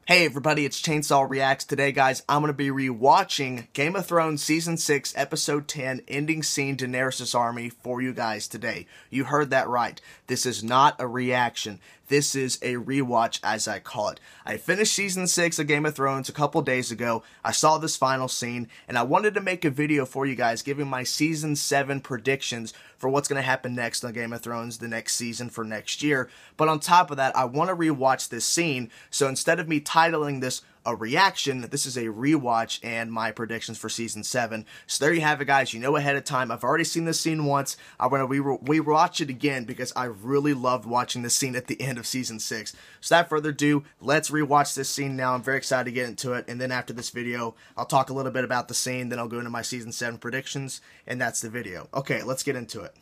Hey everybody, it's Chainsaw Reacts. Today, guys, I'm going to be rewatching Game of Thrones Season 6, Episode 10, Ending Scene, Daenerys' Army for you guys today. You heard that right. This is not a reaction. This is a rewatch, as I call it. I finished Season 6 of Game of Thrones a couple days ago. I saw this final scene, and I wanted to make a video for you guys giving my Season 7 predictions for what's going to happen next on Game of Thrones, the next season for next year. But on top of that, I want to rewatch this scene, so instead of me titling this a reaction, this is a rewatch and my predictions for Season 7. So there you have it, guys. You know ahead of time. I've already seen this scene once. I want to rewatch it again because I really loved watching this scene at the end of Season 6. So without further ado, let's rewatch this scene now. I'm very excited to get into it. And then after this video, I'll talk a little bit about the scene. Then I'll go into my Season 7 predictions. And that's the video. Okay, let's get into it.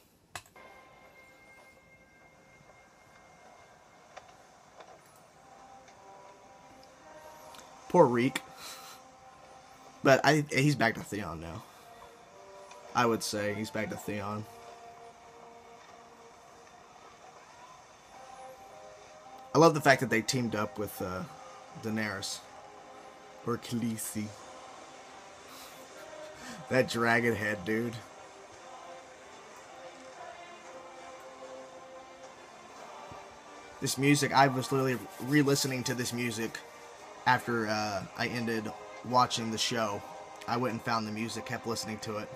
Poor Reek. But he's back to Theon now. I would say he's back to Theon. I love the fact that they teamed up with Daenerys. Or Khaleesi. That dragon head, dude. This music, I was literally re-listening to this music after I ended watching the show. I went and found the music, kept listening to it.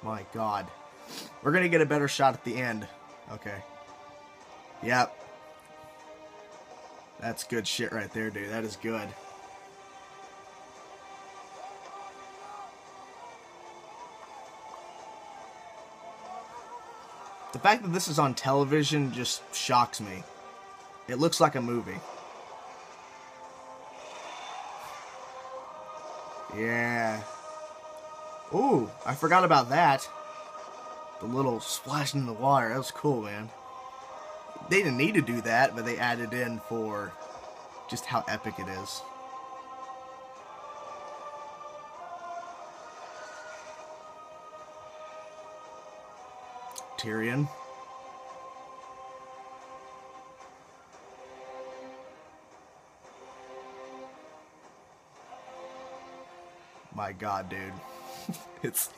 My God. We're gonna get a better shot at the end. Okay. Yep. That's good shit right there, dude. That is good. The fact that this is on television just shocks me. It looks like a movie. Yeah. Ooh, I forgot about that. The little splashing in the water. That was cool, man. They didn't need to do that, but they added in for just how epic it is. Tyrion. My God, dude. It's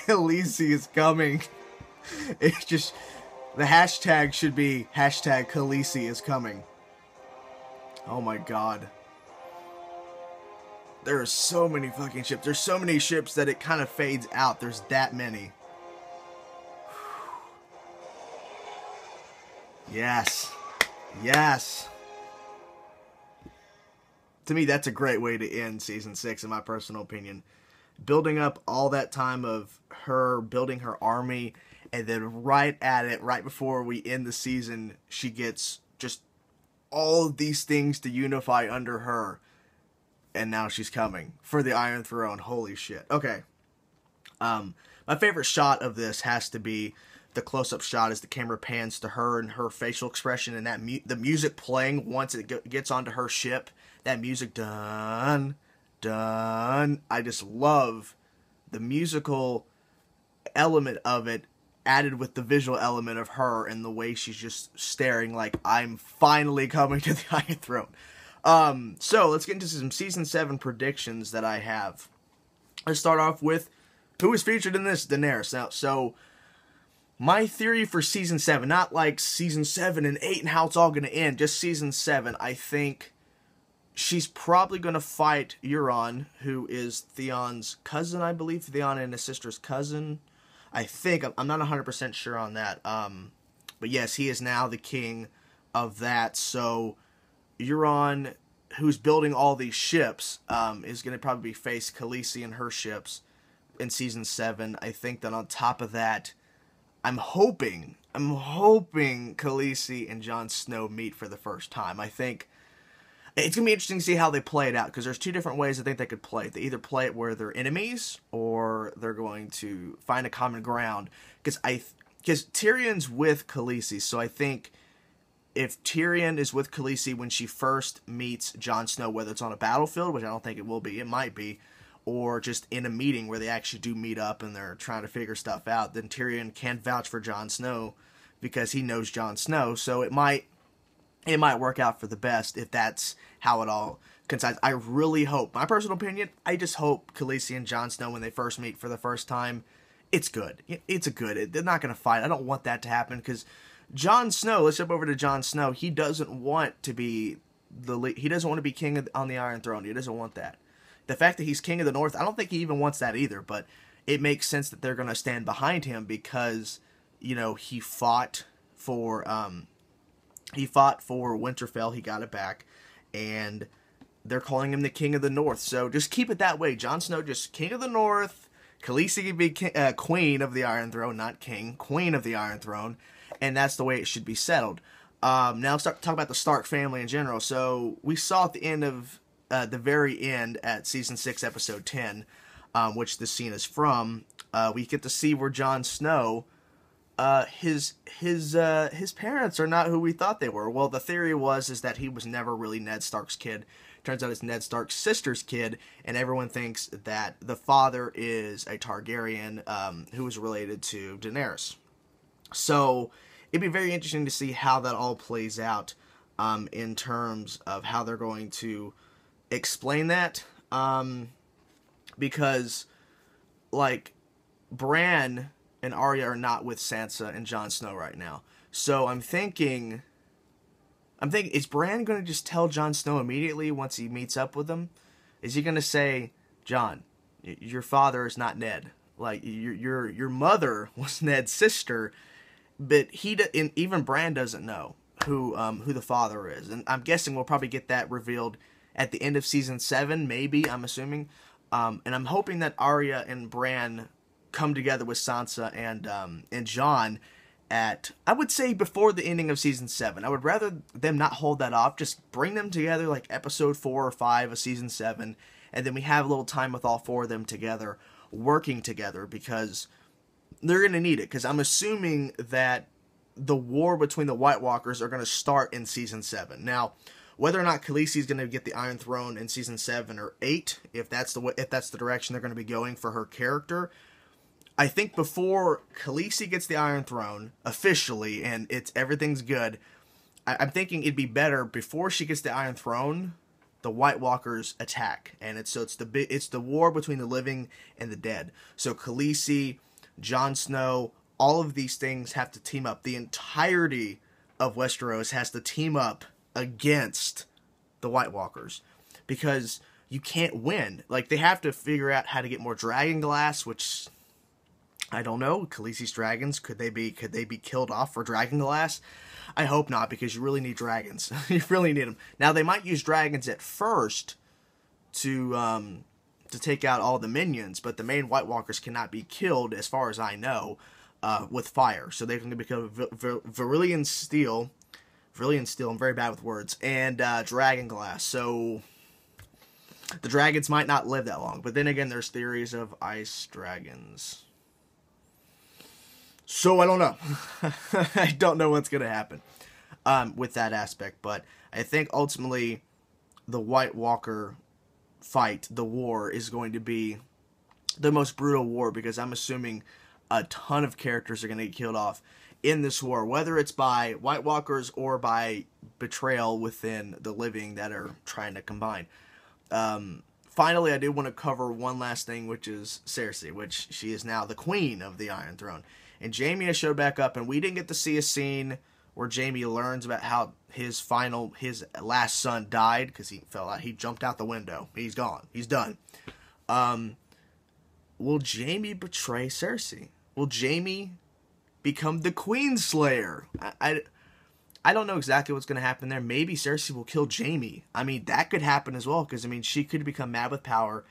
Khaleesi is coming. It's just the hashtag should be hashtag Khaleesi is coming. Oh my God. There are so many fucking ships. There's so many ships that it kind of fades out. There's that many. Yes. Yes. To me, that's a great way to end Season 6, in my personal opinion. Building up all that time of her building her army, and then right at it, right before we end the season, she gets just all of these things to unify under her. And now she's coming for the Iron Throne. Holy shit. Okay. My favorite shot of this has to be the close-up shot as the camera pans to her and her facial expression, and that the music playing once it gets onto her ship. That music, dun, dun. I just love the musical element of it added with the visual element of her and the way she's just staring like, I'm finally coming to the Iron Throne. So let's get into some Season 7 predictions that I have. Let's start off with who is featured in this, Daenerys. Now, so my theory for Season 7, not like Season 7 and 8 and how it's all going to end, just Season 7, I think she's probably going to fight Euron, who is Theon's cousin, I believe. Theon and his sister's cousin. I think. I'm not 100% sure on that. But yes, he is now the king of that. So Euron, who's building all these ships, is going to probably face Khaleesi and her ships in Season 7. I think that on top of that, I'm hoping Khaleesi and Jon Snow meet for the first time. I think it's going to be interesting to see how they play it out, because there's two different ways I think they could play it. They either play it where they're enemies, or they're going to find a common ground. Because Tyrion's with Khaleesi, so I think if Tyrion is with Khaleesi when she first meets Jon Snow, whether it's on a battlefield, which I don't think it will be, it might be, or just in a meeting where they actually do meet up and they're trying to figure stuff out, then Tyrion can vouch for Jon Snow because he knows Jon Snow. So it might work out for the best if that's how it all coincides. I really hope, my personal opinion, I just hope Khaleesi and Jon Snow, when they first meet for the first time, it's good. It's a good. They're not going to fight. I don't want that to happen because Jon Snow, let's jump over to Jon Snow, he doesn't want to be he doesn't want to be king on the Iron Throne. He doesn't want that. The fact that he's king of the North, I don't think he even wants that either, but it makes sense that they're going to stand behind him because, you know, he fought for Winterfell, he got it back, and they're calling him the king of the North. So just keep it that way. Jon Snow, just king of the North. Khaleesi can be queen of the Iron Throne, not king, queen of the Iron Throne, and that's the way it should be settled. Now let's talk about the Stark family in general. So we saw at the end of the very end at season 6 episode 10, which this scene is from, we get to see where Jon Snow, his parents are not who we thought they were. Well, the theory is that he was never really Ned Stark's kid. Turns out it's Ned Stark's sister's kid, and everyone thinks that the father is a Targaryen who is related to Daenerys. So it'd be very interesting to see how that all plays out in terms of how they're going to explain that, because like Bran and Arya are not with Sansa and Jon Snow right now. So I'm thinking, is Bran going to just tell Jon Snow immediately once he meets up with him? Is he going to say, Jon, your father is not Ned. Like your mother was Ned's sister, but even Bran doesn't know who the father is, and I'm guessing we'll probably get that revealed at the end of season 7, maybe, I'm assuming. And I'm hoping that Arya and Bran come together with Sansa and Jon at, I would say, before the ending of season 7. I would rather them not hold that off. Just bring them together like episode 4 or 5 of season 7, and then we have a little time with all 4 of them together, working together, because they're going to need it. Because I'm assuming that the war between the White Walkers are going to start in season 7. Now, whether or not Khaleesi is going to get the Iron Throne in season 7 or 8, if that's the direction they're going to be going for her character, I think before Khaleesi gets the Iron Throne officially and everything's good, I'm thinking it'd be better before she gets the Iron Throne, the White Walkers attack, and it's the war between the living and the dead. So Khaleesi, Jon Snow, all of these things have to team up. The entirety of Westeros has to team up against the White Walkers, because you can't win. Like, they have to figure out how to get more dragon glass, which I don't know. Khaleesi's dragons, could they be killed off for dragon glass? I hope not, because you really need dragons. You really need them. Now, they might use dragons at first to take out all the minions, but the main White Walkers cannot be killed, as far as I know, with fire. So they can become Valyrian steel, I'm very bad with words, and dragon glass. So the dragons might not live that long. But then again, there's theories of ice dragons. So I don't know. I don't know what's going to happen with that aspect. But I think ultimately the White Walker fight, the war, is going to be the most brutal war, because I'm assuming a ton of characters are going to get killed off in this war, whether it's by White Walkers or by betrayal within the living that are trying to combine. Finally, I do want to cover one last thing, which is Cersei, which she is now the queen of the Iron Throne. And Jaime has showed back up, and we didn't get to see a scene where Jaime learns about how his last son died, because he fell out. He jumped out the window. He's gone. He's done. Will Jaime betray Cersei? Will Jaime become the Queen Slayer? I don't know exactly what's going to happen there. Maybe Cersei will kill Jaime. I mean, that could happen as well, because, I mean, she could become mad with power.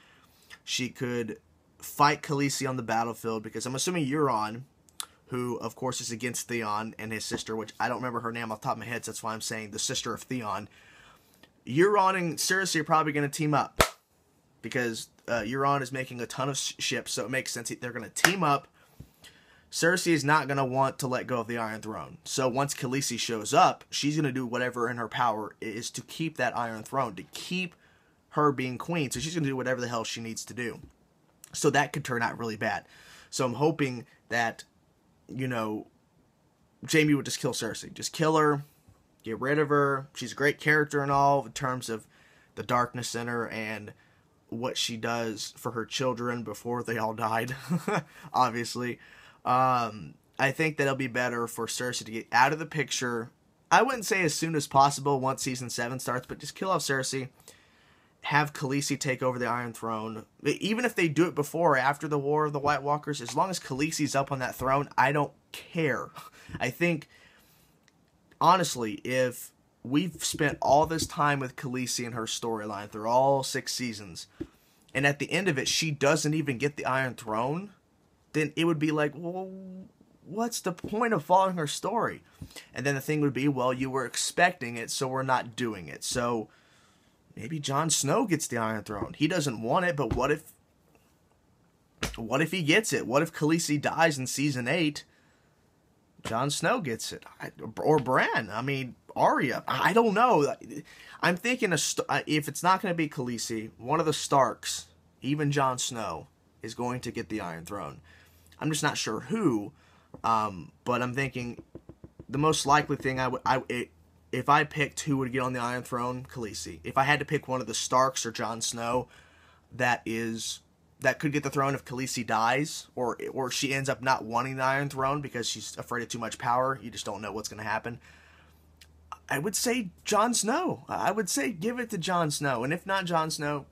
She could fight Khaleesi on the battlefield, because I'm assuming Euron, who, of course, is against Theon and his sister, which I don't remember her name off the top of my head, so that's why I'm saying the sister of Theon. Euron and Cersei are probably going to team up, because Euron is making a ton of ships, so it makes sense they're going to team up. Cersei is not going to want to let go of the Iron Throne. So once Khaleesi shows up, she's going to do whatever in her power is to keep that Iron Throne, to keep her being queen, so she's going to do whatever the hell she needs to do. So that could turn out really bad. So I'm hoping that, you know, Jaime would just kill Cersei. Just kill her, get rid of her. She's a great character and all in terms of the darkness in her and what she does for her children before they all died, obviously. I think that it'll be better for Cersei to get out of the picture. I wouldn't say as soon as possible once Season 7 starts, but just kill off Cersei. Have Khaleesi take over the Iron Throne. Even if they do it before or after the War of the White Walkers, as long as Khaleesi's up on that throne, I don't care. I think, honestly, if we've spent all this time with Khaleesi and her storyline through all 6 seasons, and at the end of it, she doesn't even get the Iron Throne, then it would be like, well, what's the point of following her story? And then the thing would be, well, you were expecting it, so we're not doing it. So maybe Jon Snow gets the Iron Throne. He doesn't want it, but what if he gets it? What if Khaleesi dies in Season 8? Jon Snow gets it. Or Bran. I mean, Arya. I don't know. I'm thinking if it's not going to be Khaleesi, one of the Starks, even Jon Snow, is going to get the Iron Throne. I'm just not sure who, but I'm thinking the most likely thing if I picked who would get on the Iron Throne, Khaleesi. If I had to pick one of the Starks or Jon Snow, that could get the throne if Khaleesi dies, or she ends up not wanting the Iron Throne because she's afraid of too much power. You just don't know what's going to happen. I would say Jon Snow. I would say give it to Jon Snow, and if not Jon Snow,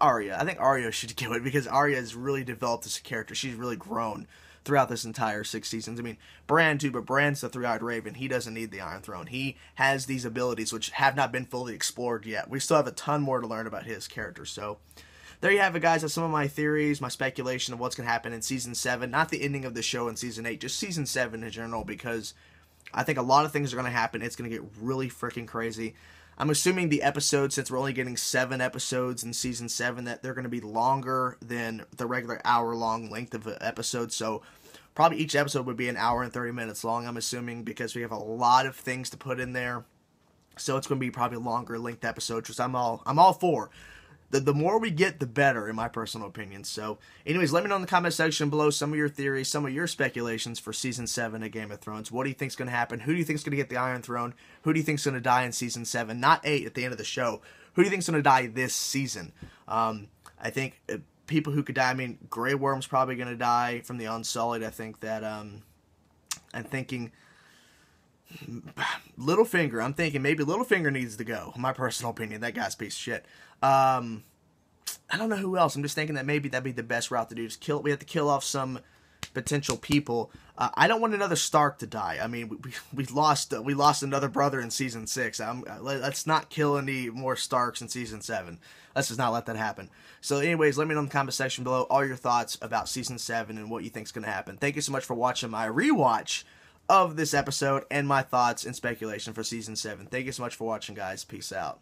Arya. I think Arya should get it because Arya has really developed as a character. She's really grown throughout this entire 6 seasons. I mean, Bran too, but Bran's the three-eyed raven. He doesn't need the Iron Throne. He has these abilities which have not been fully explored yet. We still have a ton more to learn about his character. So there you have it, guys. That's some of my theories, my speculation of what's going to happen in Season 7. Not the ending of the show in Season 8, just Season 7 in general, because I think a lot of things are going to happen. It's going to get really freaking crazy. I'm assuming the episodes, since we're only getting 7 episodes in Season 7, that they're going to be longer than the regular hour-long length of an episode. So probably each episode would be an hour and 30 minutes long, I'm assuming, because we have a lot of things to put in there. So it's going to be probably longer length episodes, which I'm all for. The more we get, the better, in my personal opinion. So, anyways, let me know in the comment section below some of your theories, some of your speculations for Season 7 of Game of Thrones. What do you think is going to happen? Who do you think is going to get the Iron Throne? Who do you think is going to die in Season 7? Not 8 at the end of the show. Who do you think is going to die this season? I think people who could die, I mean, Grey Worm's probably going to die from the Unsullied. I think that, I'm thinking Littlefinger. I'm thinking maybe Littlefinger needs to go. My personal opinion. That guy's a piece of shit. I don't know who else. I'm just thinking that maybe that'd be the best route to do. Just we have to kill off some potential people. I don't want another Stark to die. I mean, we lost another brother in Season 6. Let's not kill any more Starks in Season 7. Let's just not let that happen. So anyways, let me know in the comment section below all your thoughts about Season 7 and what you think is going to happen. Thank you so much for watching my rewatch of this episode and my thoughts and speculation for Season 7. Thank you so much for watching, guys. Peace out.